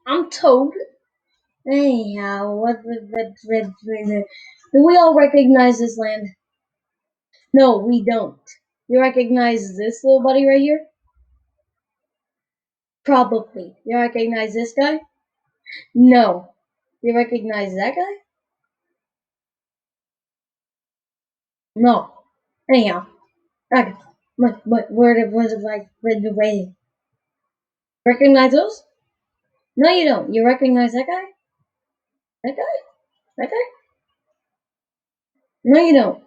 I'm Toad. Anyhow, do we all recognize this land? No, we don't. You recognize this little buddy right here? Probably. You recognize this guy? No. You recognize that guy? No. Anyhow, okay. But where was it like the way? Recognize those? No, you don't. You recognize that guy? That guy? That guy? No, you don't.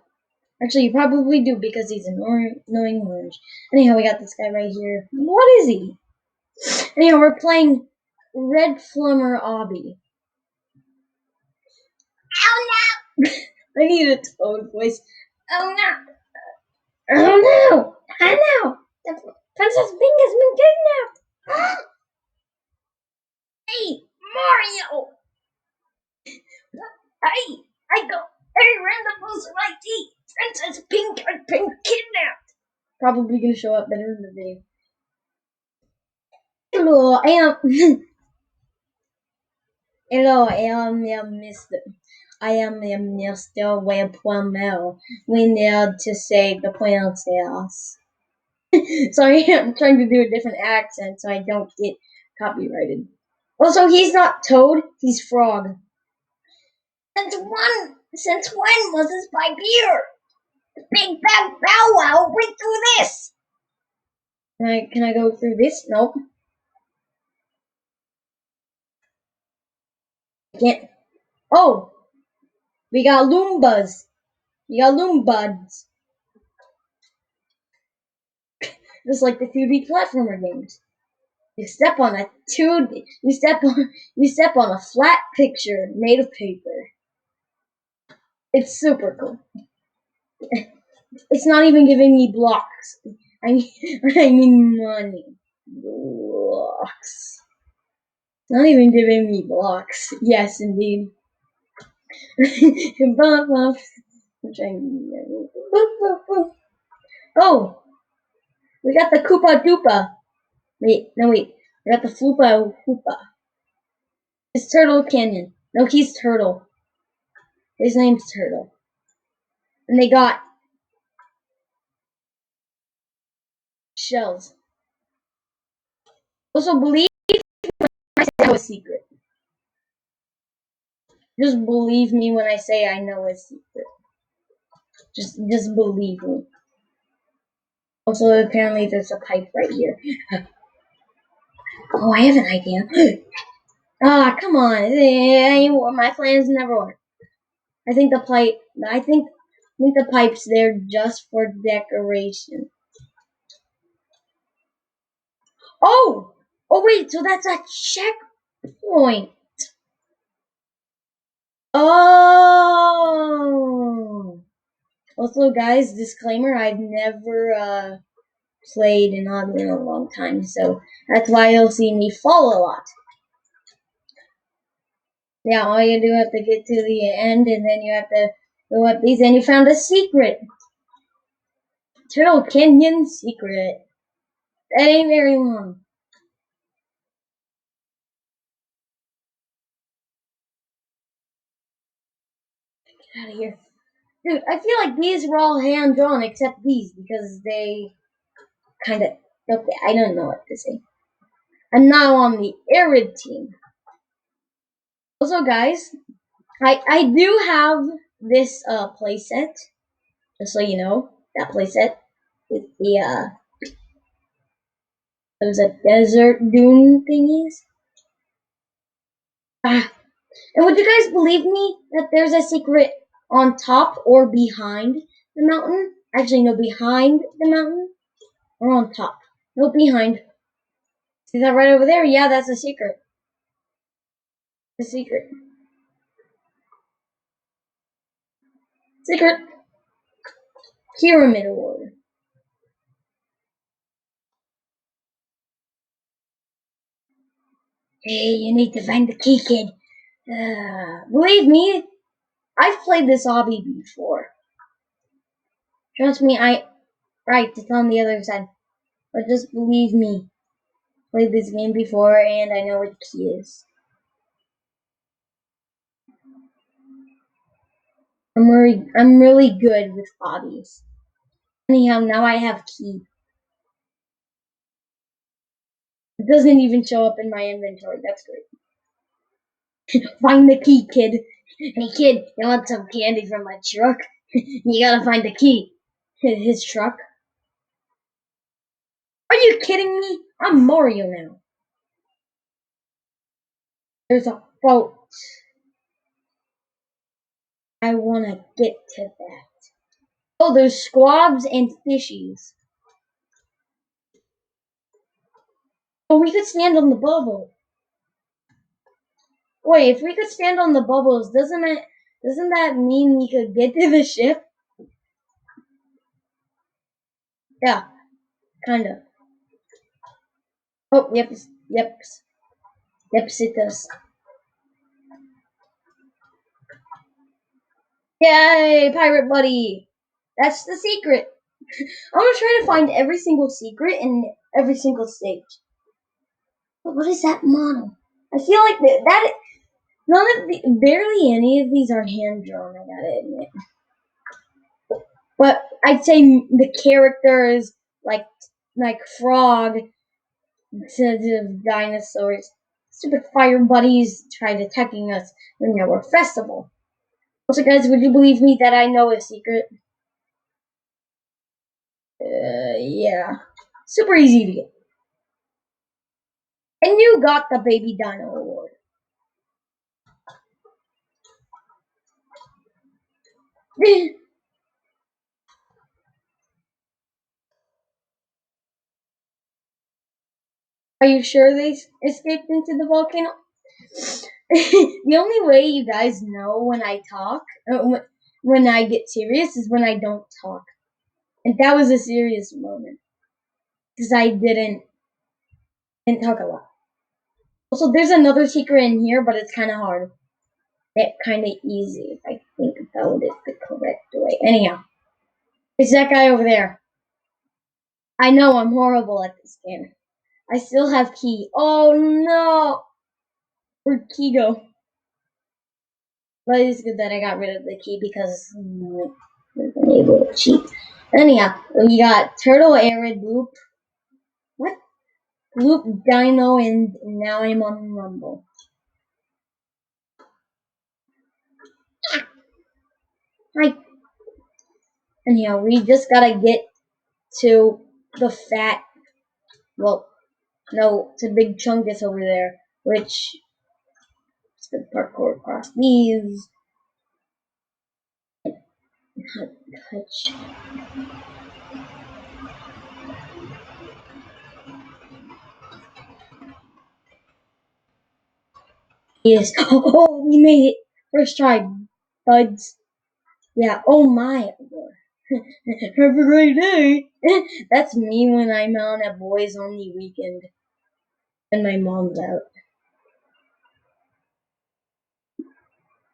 Actually, you probably do because he's annoying orange. Anyhow, we got this guy right here. What is he? Anyhow, we're playing Red Plumber Obby. Oh no! I need a Toad voice. Oh no! Oh no! I know! The Princess Pink has been kidnapped! Hey, Mario! Hey, hey, random user ID! Princess Pink has been kidnapped! Probably gonna show up better in the video. Hello, I am Mr. Web Plumber. We need to save the princess. Sorry, I'm trying to do a different accent so I don't get copyrighted. Also, he's not Toad, he's Frog. Since when was this pipe here? The big bad bow wow went through this. Can I go through this? Nope. I can't. Oh, we got Loombas. We got Loombuds. Just like the 2D platformer games. You step on a flat picture made of paper. It's super cool. It's not even giving me blocks. I mean money. Blocks. Not even giving me blocks. Yes, indeed. Oh, we got the Koopa Doopa. Wait. We got the Floopa Hoopa. It's Turtle Canyon. No, he's Turtle. His name's Turtle. And they got shells. Also, believe I know a secret. Just believe me when I say I know a secret. Just believe me. Also, apparently there's a pipe right here. Oh, I have an idea. Come on. My plans never work. I think the pipe's there just for decoration. Oh wait, so that's a checkpoint. Oh. Also, guys, disclaimer: I've never played an Obby in a long time, so that's why you'll see me fall a lot. Yeah, all you do have to get to the end, and then you have to go up these, and you found a secret. Turtle Canyon secret. That ain't very long. Get out of here. Dude, I feel like these were all hand-drawn except these, because they kind of... Okay, I don't know what to say. I'm now on the Arid team. Also, guys, I do have this playset, just so you know. That playset with the those desert dune thingies. And would you guys believe me that there's a secret on top or behind the mountain? Actually, no, behind the mountain or on top. No, behind. See that right over there? Yeah, that's a secret. A secret. Secret. Pyramid order. Hey, you need to find the key, kid. Believe me, I've played this Obby before. Trust me, right, it's on the other side. But just believe me, played this game before and I know what the key is. I'm really good with hobbies. Anyhow, now I have key. It doesn't even show up in my inventory. That's great. Find the key, kid. Hey, kid, you want some candy from my truck? You gotta find the key. His truck? Are you kidding me? I'm Mario now. There's a boat. I wanna get to that. Oh, there's squabs and fishies. Oh, we could stand on the bubble. Wait, if we could stand on the bubbles, doesn't that mean we could get to the ship? Yeah, kinda. Oh, yep, yep, yep, it does. Yay, pirate buddy! That's the secret. I'm gonna try to find every single secret in every single stage. But what is that model? I feel like that none of barely any of these are hand drawn. I gotta admit. But I'd say the characters like Frog, to dinosaurs, stupid fire buddies tried attacking us in our festival. Also, guys, would you believe me that I know a secret? Yeah, super easy to get. And you got the Baby Dino Award. Are you sure they escaped into the volcano? The only way you guys know when I talk, when I get serious, is when I don't talk. And that was a serious moment. Because I didn't talk a lot. Also, there's another secret in here, but it's kind of hard. It's kind of easy if I think about it the correct way. Anyhow, it's that guy over there. I know I'm horrible at this game. I still have key. Oh no! Where'd key go? But it's good that I got rid of the key because I've been able to cheat. Anyhow, we got Turtle, Arid, Loop. What? Loop, Dino, and now I'm on Rumble. Hi. Anyhow, we just gotta get to the fat. Well, no, it's a big chungus over there, which is the parkour across these. Touch. Yes. Oh, we made it. First try, buds. Yeah, oh my. Have a great day. That's me when I'm on a boys only weekend and my mom's out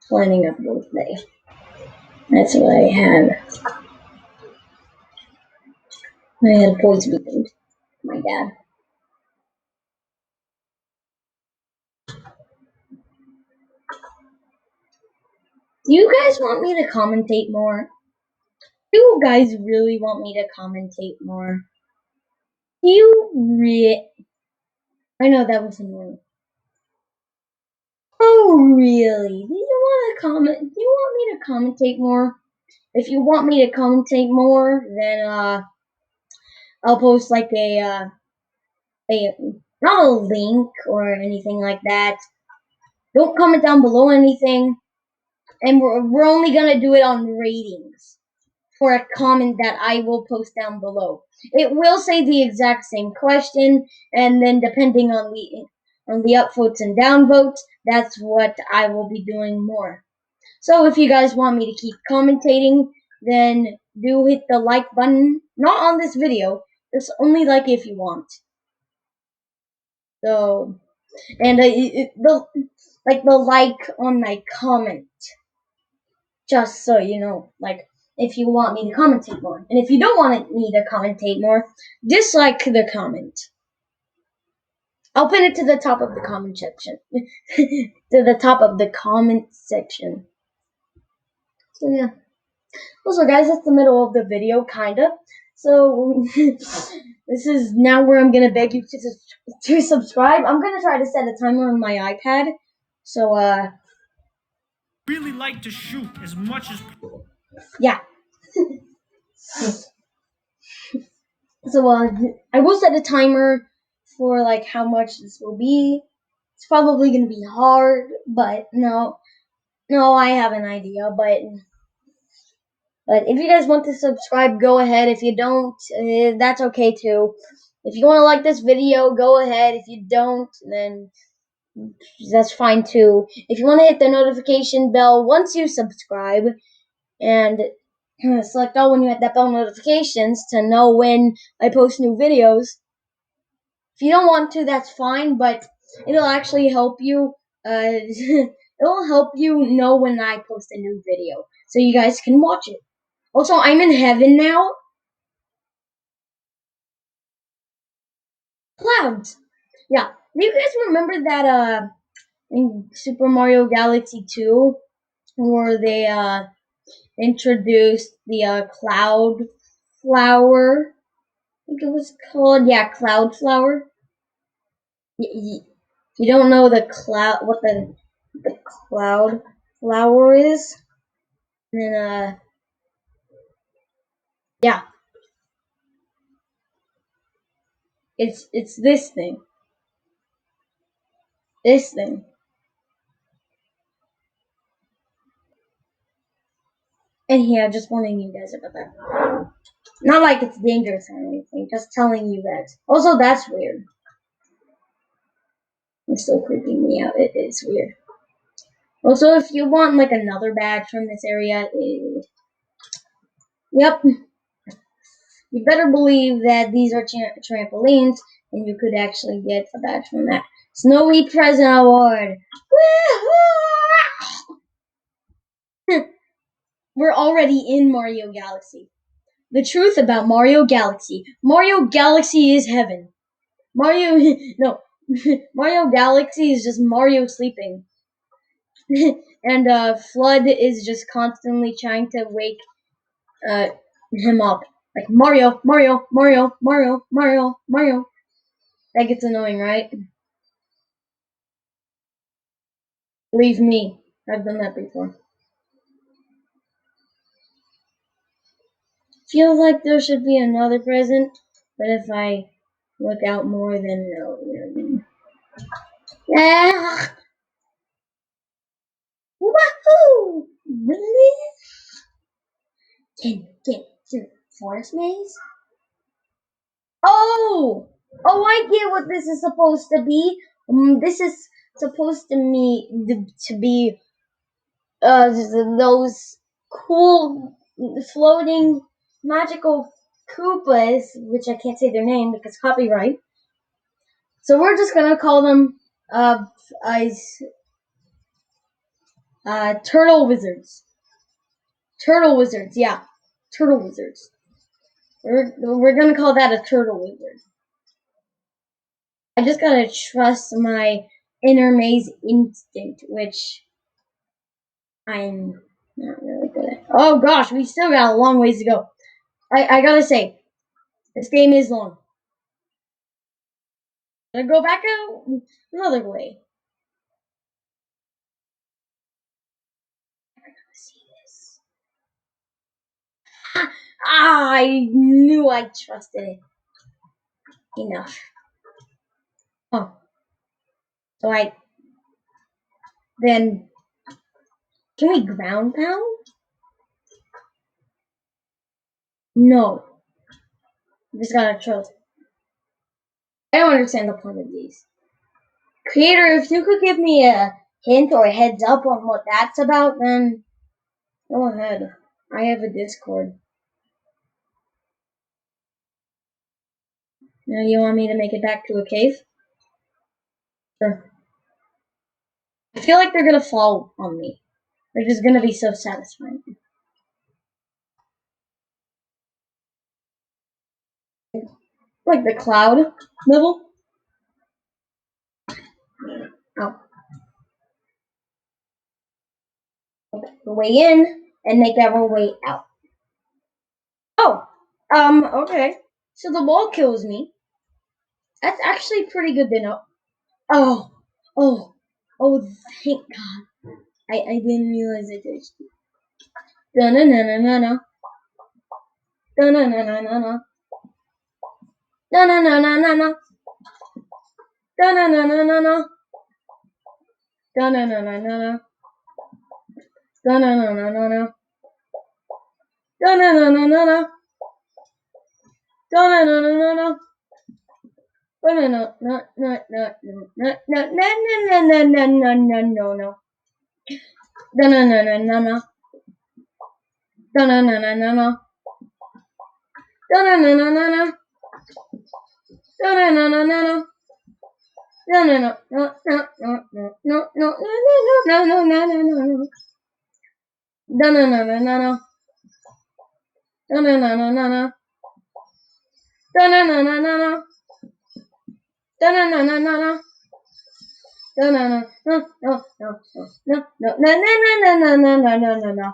planning a birthday. That's what I had. I had a boys weekend. My dad. Do you guys want me to commentate more? Do you guys really want me to commentate more? Do you I know that was annoying. Oh, really? Do you want to comment? Do you want me to commentate more? If you want me to commentate more, then I'll post like a not a link or anything like that. Don't comment down below anything, and we're only gonna do it on ratings for a comment that I will post down below. It will say the exact same question, and then depending on the upvotes and downvotes, that's what I will be doing more. So if you guys want me to keep commentating, then do hit the like button. Not on this video, just only like if you want. So, and the like on my comment, just so you know, like if you want me to commentate more, and if you don't want me to commentate more, dislike the comment. I'll pin it to the top of the comment section. To the top of the comment section. So yeah. Also, guys, that's the middle of the video, kinda. So this is now where I'm gonna beg you to subscribe. I'm gonna try to set a timer on my iPad. So really like to shoot as much as yeah. So I will set a timer for like how much this will be. It's probably gonna be hard, but no, I have an idea. But if you guys want to subscribe, go ahead. If you don't, that's okay too. If you want to like this video, go ahead. If you don't, then that's fine too. If you want to hit the notification bell once you subscribe, and select all when you hit that bell notifications to know when I post new videos. If you don't want to, that's fine, but it'll actually help you. It'll help you know when I post a new video, so you guys can watch it. Also, I'm in heaven now. Clouds. Yeah. Do you guys remember that in Super Mario Galaxy 2 where they introduced the cloud flower? I think it was called, yeah, cloud flower. You don't know the cloud what the cloud flower is? And then yeah, it's this thing. This thing. And yeah, just warning you guys about that. Not like it's dangerous or anything, just telling you guys. Also, that's weird. It's still creeping me out. It is weird. Also, if you want like another badge from this area, yep, you better believe that these are trampolines, and you could actually get a badge from that. Snowy Present Award. Woohoo! We're already in Mario Galaxy. The truth about Mario Galaxy. Mario Galaxy is heaven. Mario, no, Mario Galaxy is just Mario sleeping. And Flood is just constantly trying to wake uh, him up. Like Mario, Mario, Mario, Mario, Mario, Mario. That gets annoying, right? Believe me, I've done that before. Feels like there should be another present, but if I look out more, then no. Ah! Wahoo! Really? Can you get to the forest maze? Oh! Oh, I get what this is supposed to be. This is supposed to be those cool floating magical Koopas, which I can't say their name because copyright. So we're just gonna call them as turtle wizards. Turtle wizards, yeah, turtle wizards. We're gonna call that a turtle wizard. I just gotta trust my inner maze instinct, which I'm not really good at. Oh gosh, we still got a long ways to go. I gotta say, this game is long. Gonna go back out another way. See this. I knew I trusted it enough. Oh, so then can we ground pound? No, I just gotta trust. I don't understand the point of these. Creator, if you could give me a hint or a heads up on what that's about, then go ahead. I have a Discord. Now you want me to make it back to a cave? Sure. I feel like they're gonna fall on me. They're just gonna be so satisfying. Like the cloud level. Oh. Okay, the way in, and make our way out. Oh, okay. So the wall kills me. That's actually pretty good to know. Oh, oh, oh, thank God. I didn't realize I touched it. Da-na-na-na-na-na. Da-na-na-na-na-na. Da-na-na-na-na-na. Da-na-na-na-na-na. Da-na-na-na-na-na. Da-na-na-na-na-na. Da-na-na-na-na-na. Da-na-na-na-na-na. Da-na-na-na-na-na-na-na-na-na-na-na-na-no. Da-na-na-na-na-na. Da-na-na-na-na-na. Da-na-na-na-na-na. Da-na-na-na-na-na. No, no, no, no, no, no, no, no, no, no, no, no, no, no, no, no. No, no, no, no, no, no. No, no, no, no, no, no. No, no, no, no, no, no. No, no, no, no, no, no. No, no, no, no, no, no, no, no, no, no, no, no, no, no, no, no, no.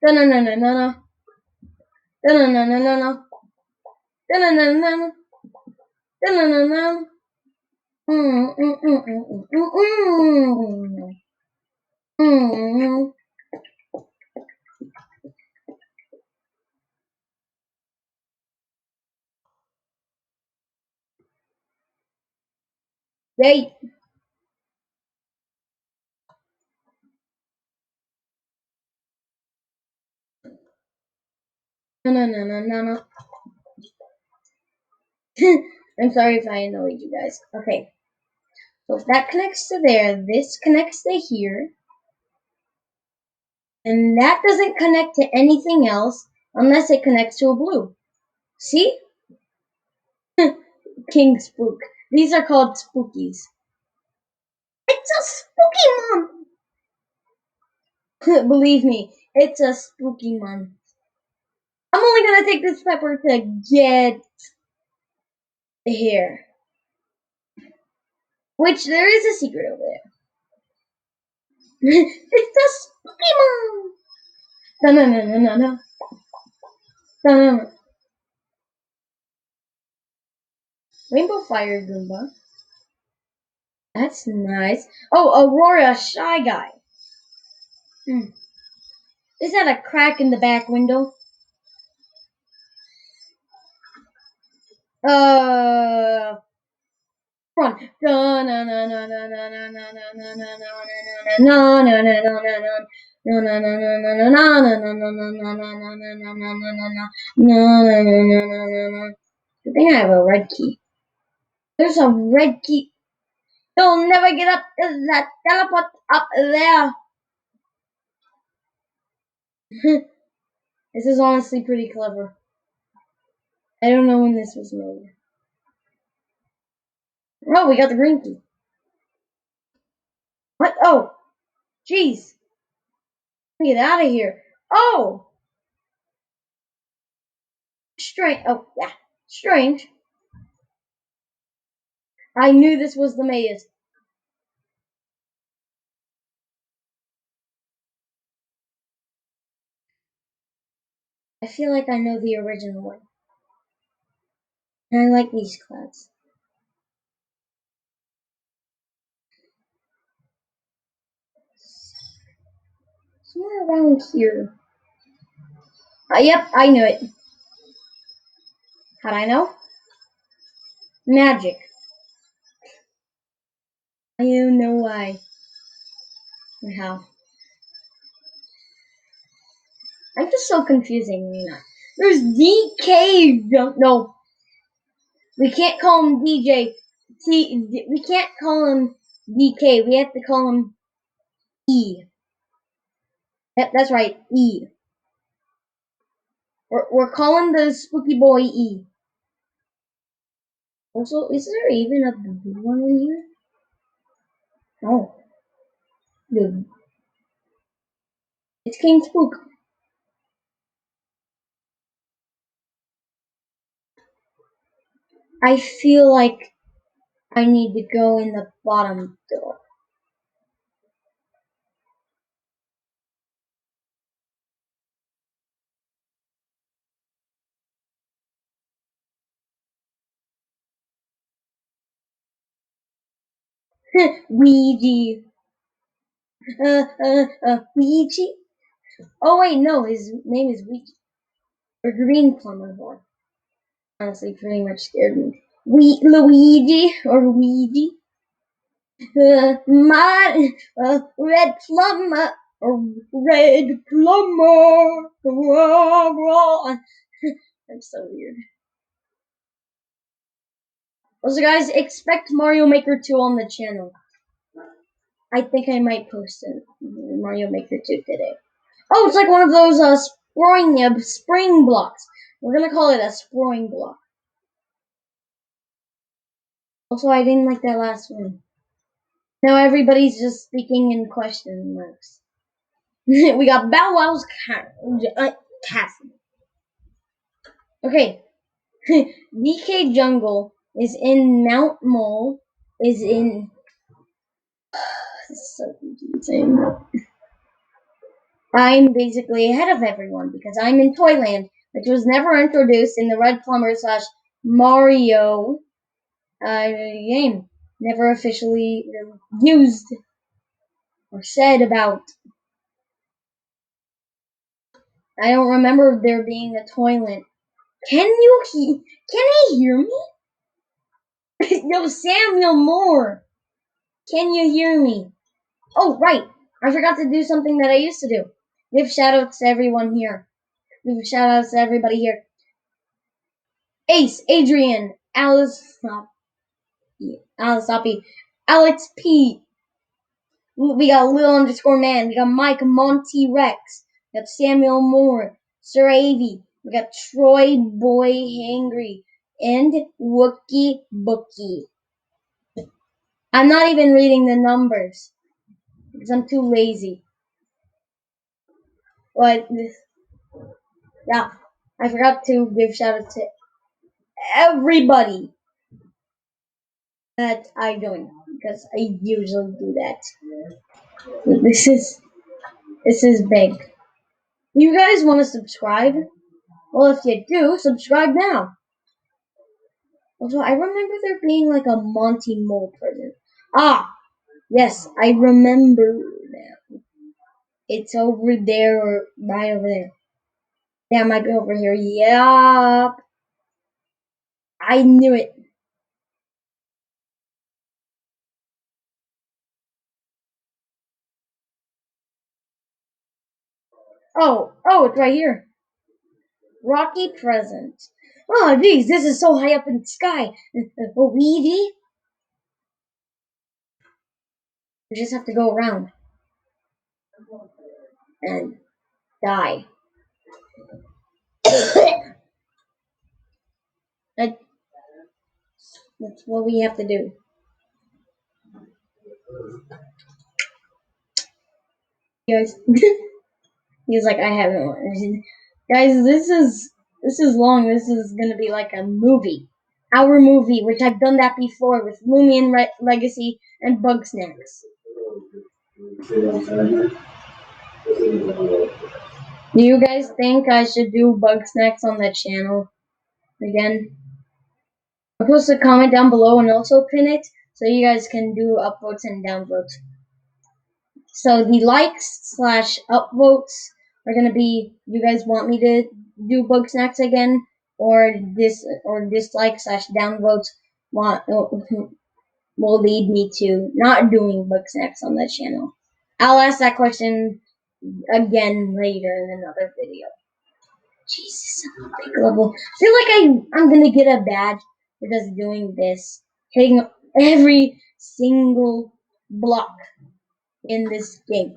No, no, no, no, no, no. No, no, no, no, no, no. No, no, no, no, no. No, no, no, no. Yay. No, no, no, no, no, no. I'm sorry if I annoyed you guys. Okay. So if that connects to there, this connects to here, and that doesn't connect to anything else unless it connects to a blue. See? King Spook. These are called spookies. It's a spooky month! Believe me, it's a spooky month. I'm only gonna take this pepper to get here. Which, there is a secret over there. It's a spooky month! No, no, no, no, no, no. No, no, no. Rainbow Fire Goomba. That's nice. Oh, Aurora Shy Guy. Is that a crack in the back window? Run. Good thing I have a red key. There's a red key. You'll never get up to that teleport up there. This is honestly pretty clever. I don't know when this was made. Oh, we got the green key. What? Oh, jeez. Get out of here. Oh, strange. Oh, yeah, strange. I knew this was the maze. I feel like I know the original one. And I like these clouds. Somewhere around here. Yep, I knew it. How'd I know? Magic. I don't know why. Or how. I'm just so confusing, you know. There's DK. No, we can't call him DJ. See, we can't call him DK. We have to call him E. Yep, that's right, E. We're calling the spooky boy E. Also, is there even a blue one in here? No. The It's King Spook. I feel like I need to go in the bottom door. Ouija. Ouija? Oh wait, no, his name is Ouija. Or Green Plumber boy. Honestly, pretty much scared me. Luigi or Ouija. My red plumber. Red plumber. That's so weird. Also, guys, expect Mario Maker 2 on the channel. I think I might post it Mario Maker 2 today. Oh, it's like one of those spring blocks. We're gonna call it a spring block. Also, I didn't like that last one. Now everybody's just speaking in question marks. We got Bow Wow's castle. Okay. DK Jungle is in Mount Mole. Is in. This is so confusing. I'm basically ahead of everyone because I'm in Toyland, which was never introduced in the Red Plumber / Mario game. Never officially used or said about. I don't remember there being a toilet. Can he hear me? Yo, Samuel Moore. Can you hear me? Oh, right. I forgot to do something that I used to do. Give shoutouts to everyone here. Give shoutouts to everybody here. Ace, Adrian, Alice Hoppy, Alex P. We got Lil_man. We got Mike Monty Rex. We got Samuel Moore, Sir Avy. We got Troy Boy Hangry and Wookie Bookie. I'm not even reading the numbers because I'm too lazy. But yeah, I forgot to give shout out to everybody that I join because I usually do that. This is big. You guys want to subscribe? Well, if you do, subscribe now. Also, I remember there being like a Monty Mole present. Ah, yes, I remember now. It's over there or right over there. Yeah, it might be over here. Yup. I knew it. Oh, it's right here. Rocky present. Oh, geez, this is so high up in the sky. Luigi? We just have to go around and die. That, that's what we have to do. Guys, he's like, I haven't one. Guys, this is long. This is gonna be like a movie. Our movie, which I've done that before with Lumion Legacy and Bug Snacks. Do you guys think I should do Bug Snacks on the channel again? I'll post a comment down below and also pin it so you guys can do upvotes and downvotes. So the likes / upvotes are gonna be you guys want me to do Bug Snacks again, or dislike / downvotes want will lead me to not doing Bug Snacks on the channel. I'll ask that question again later in another video. Jesus, I'm a big level. I feel like I'm gonna get a badge for just doing this, hitting every single block in this game.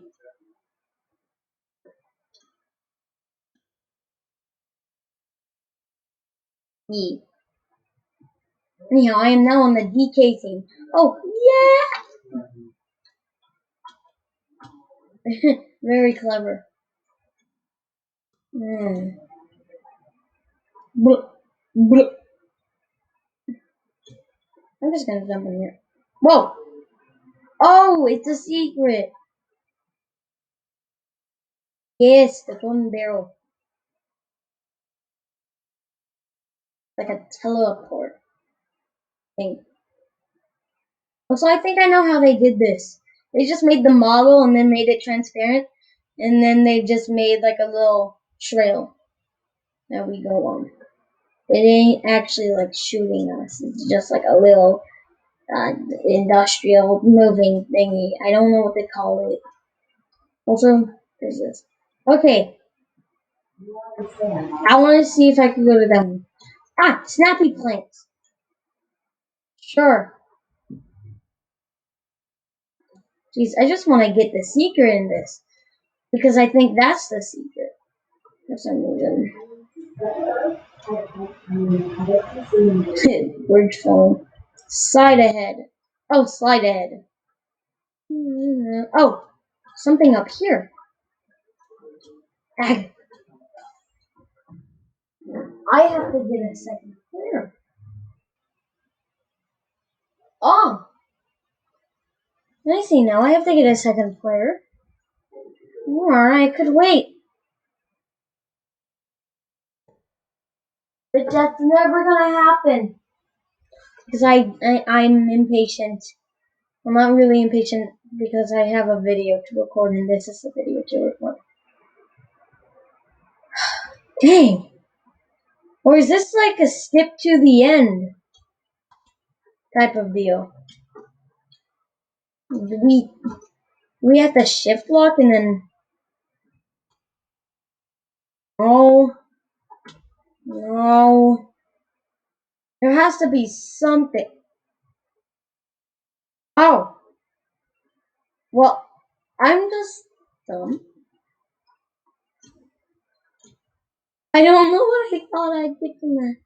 Anyhow, I am now on the DK team. Oh, yeah! Very clever. Mm. Blah, blah. I'm just gonna jump in here. Whoa! Oh, it's a secret. Yes, the golden barrel. Like a teleport thing. Also, I think I know how they did this. They just made the model and then made it transparent, and then they just made like a little trail that we go on. It ain't actually like shooting us. It's just like a little industrial moving thingy. I don't know what they call it. Also, there's this. Okay, I want to see if I can go to that one. Ah, snappy plants. Sure. Jeez, I just want to get the secret in this because I think that's the secret for some reason. Bridge phone. Slide ahead. Oh, slide ahead. Oh, something up here. I have to get a second player. Oh, I see now. I have to get a second player. Or I could wait. But that's never gonna happen. Because I'm impatient. I'm not really impatient because I have a video to record and this is a video to record. Dang. Or is this like a skip to the end type of deal? We have to shift lock and then oh no. There has to be something. Oh. Well, I'm just dumb. I don't know what I thought I'd pick from that.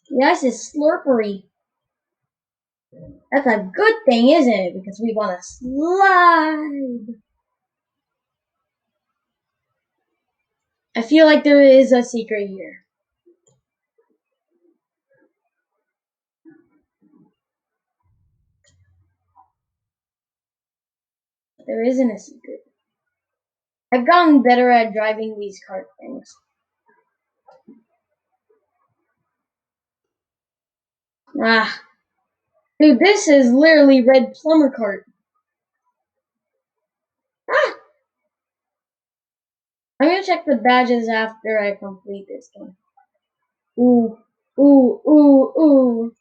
The ice is slurpery. That's a good thing, isn't it? Because we want to slide. I feel like there is a secret here. There isn't a secret. I've gotten better at driving these cart things. Ah. Dude, this is literally red plumber cart. Ah! I'm gonna check the badges after I complete this one. Ooh, ooh, ooh, ooh.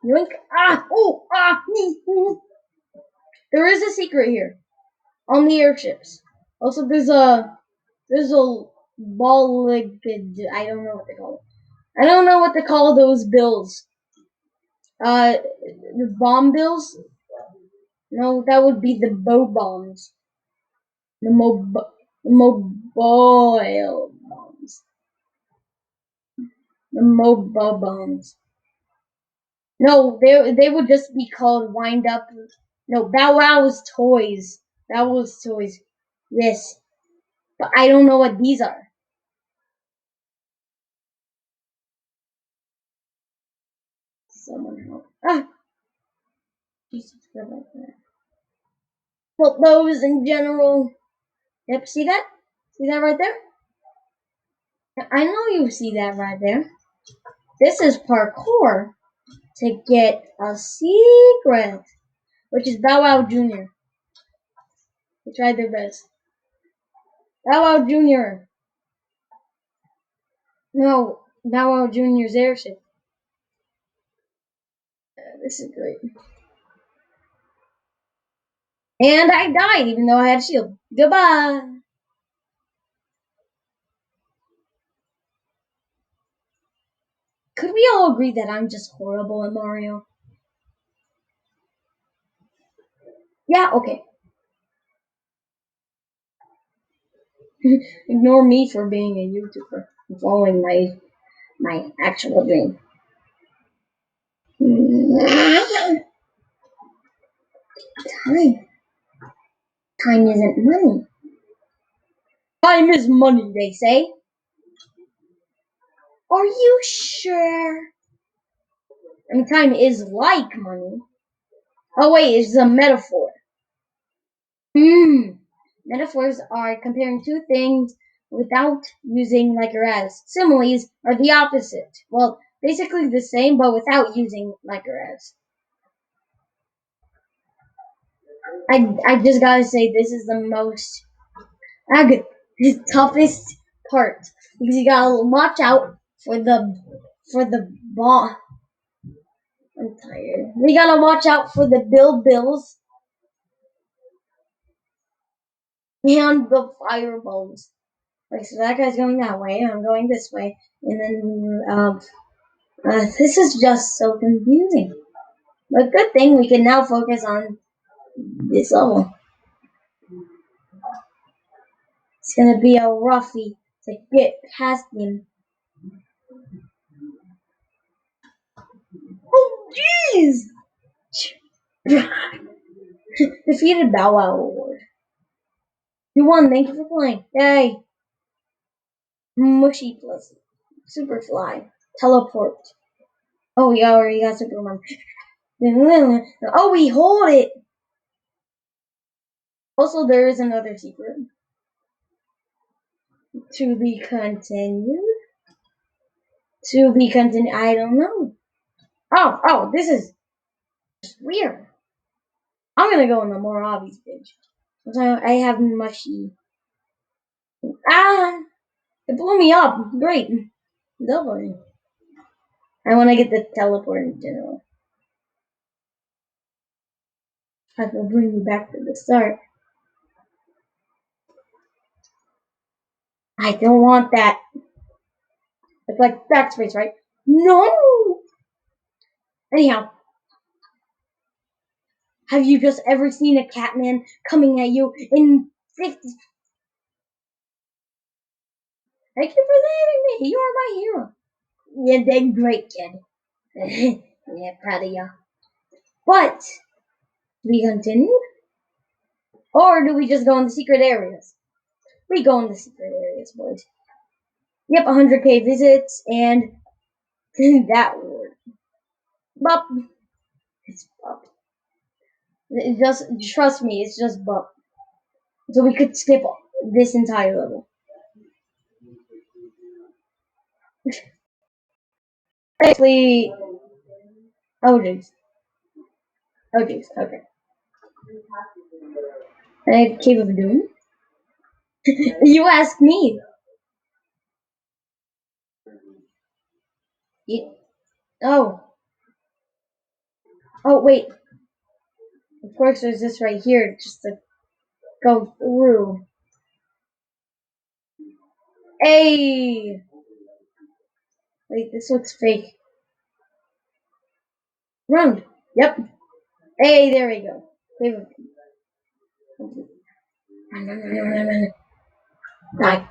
Yoink. Ah! Oh! Ah! There is a secret here. On the airships. Also, there's a ball like I don't know what they call it. I don't know what to call those bills. The bomb bills? No, that would be the bow bombs. The mobile bombs. The mobile bombs. No, they would just be called wind up. No, Bow Wow's toys. Bow Wow's toys. Yes, but I don't know what these are. Someone help! Ah, Jesus, what about that? Well, those in general. Yep, see that? See that right there? I know you see that right there. This is parkour to get a secret, which is Bow Wow Jr. They tried their best. Bow Wow Jr. No, Bow Wow Jr.'s airship. This is great. And I died even though I had a shield. Goodbye. Could we all agree that I'm just horrible at Mario? Yeah, okay. Ignore me for being a YouTuber and following my actual dream. Time. Time isn't money. Time is money, they say. Are you sure? I mean, time is like money. Oh wait, it's a metaphor. Metaphors are comparing two things without using like or as. Similes are the opposite. Well, basically the same, but without using like or as. I just gotta say, this is the most the toughest part because you gotta watch out for the ball. I'm tired. We gotta watch out for the bills and the fireballs. Like, so that guy's going that way, I'm going this way, and then this is just so confusing. But good thing we can now focus on this level. It's gonna be a roughie to get past him. Oh jeez! Defeated Bow Wow Award. You won, thank you for playing. Yay! Mushy plus Superfly. Teleport. Oh, we already got Superman. Oh, we hold it! Also, there is another secret. To be continued? To be continued. I don't know. Oh, this is weird. I'm gonna go on the more obvious page. I have mushy. Ah! It blew me up. Great. Double. I want to get the teleport in general. I will bring you back to the start. I don't want that. It's like backspace, right? No! Anyhow, have you just ever seen a Catman coming at you in 50? Thank you for leaving me. You are my hero. You did great, kid. Yeah, proud of you. But, do we continue? Or do we just go in the secret areas? We go in the secret areas, boys. Yep, 100k visits and that word. Bup. It's bup. It just, trust me, it's just bup. So we could skip this entire level. Actually, oh jeez. Oh jeez, okay. Cave of Doom? You asked me. You, oh. Oh, wait. Of course, there's this right here just to go through. Hey! Wait, this looks fake. Run! Yep. Hey, there we go. Die.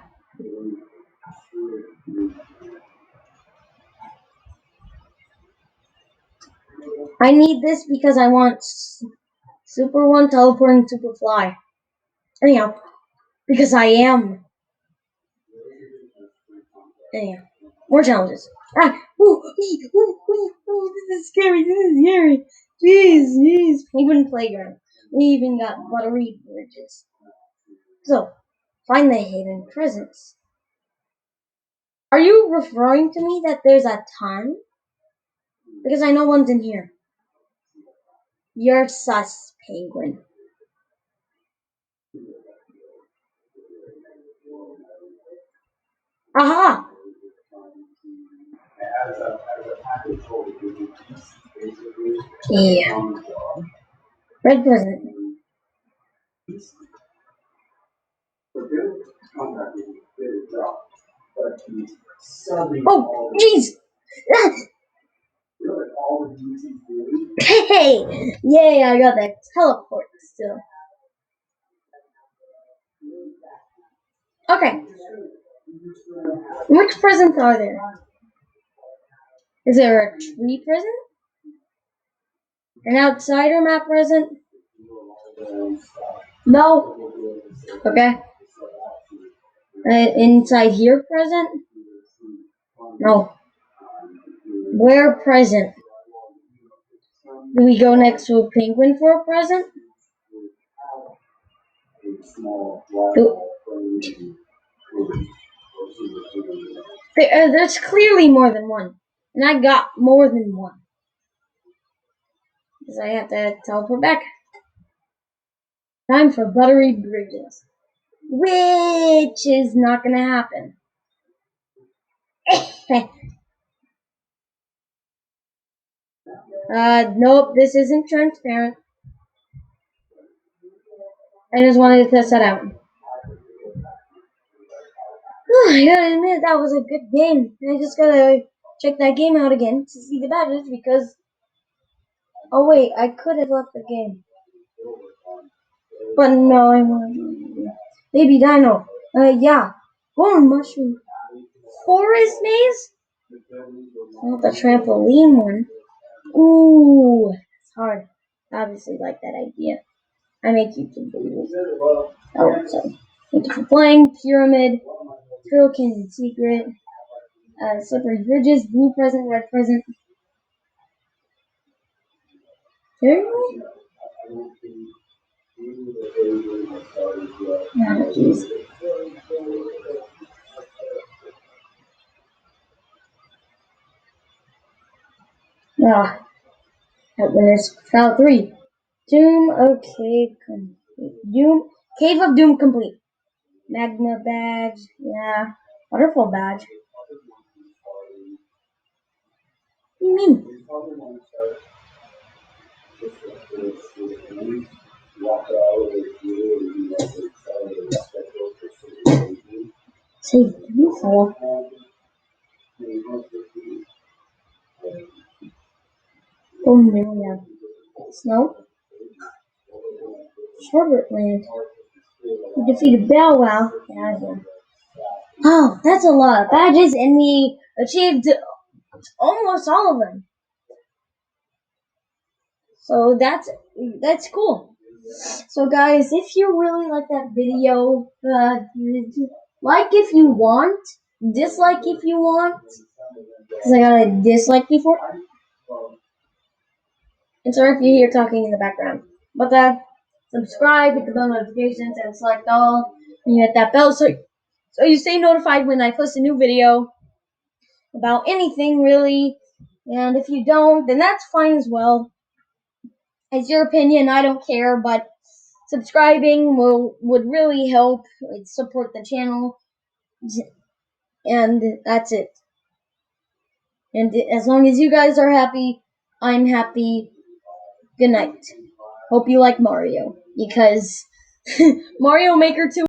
I need this because I want Super 1, Teleport, and Super Fly. Anyhow, because I am. Anyhow, more challenges. Ah! This is scary. This is scary. Jeez. Even playground. We even got buttery bridges. So, find the hidden presents. Are you referring to me that there's a ton? Because I know one's in here. You're sus, penguin. Aha! Yeah. Red present. Oh, jeez! Hey! Yay, I got that teleport still. Okay. Which presents are there? Is there a tree present? An outsider map present? No. Okay. Inside here present? No. Where present? Do we go next to a penguin for a present? There's clearly more than one. And I got more than one. Because I have to teleport back. Time for buttery bridges. Which is not gonna happen. Nope, this isn't transparent. I just wanted to test that out. I gotta admit, that was a good game. I just gotta check that game out again to see the badges because... Oh wait, I could have left the game. But no, I want Baby Dino. Yeah. Bone Mushroom. Forest Maze? Not the trampoline one. Ooh, it's hard. Obviously like that idea. I make YouTube videos. Oh, sorry. Thank you for playing. Pyramid. Turtle Canyon Secret. Slippery Bridges. Blue Present. Red Present. Seriously? Oh, jeez. Ah, that winner's Trial 3. Doom of Cave complete. Cave of Doom complete. Magma badge. Yeah. Waterfall badge. What do you mean? Say beautiful. Oh no, yeah. Snow. Sherbert Land. We defeated Bow Wow. Yeah, yeah. Oh, that's a lot of badges, and we achieved almost all of them. So that's cool. So guys, if you really like that video, like if you want, dislike if you want, because I got a dislike before. And sorry if you hear talking in the background. But subscribe, hit the bell notifications, and select all. And you hit that bell so you stay notified when I post a new video about anything really. And if you don't, then that's fine as well. It's your opinion, I don't care, but subscribing would really help support the channel. And that's it. And as long as you guys are happy, I'm happy. Good night. Hope you like Mario, because Mario Maker 2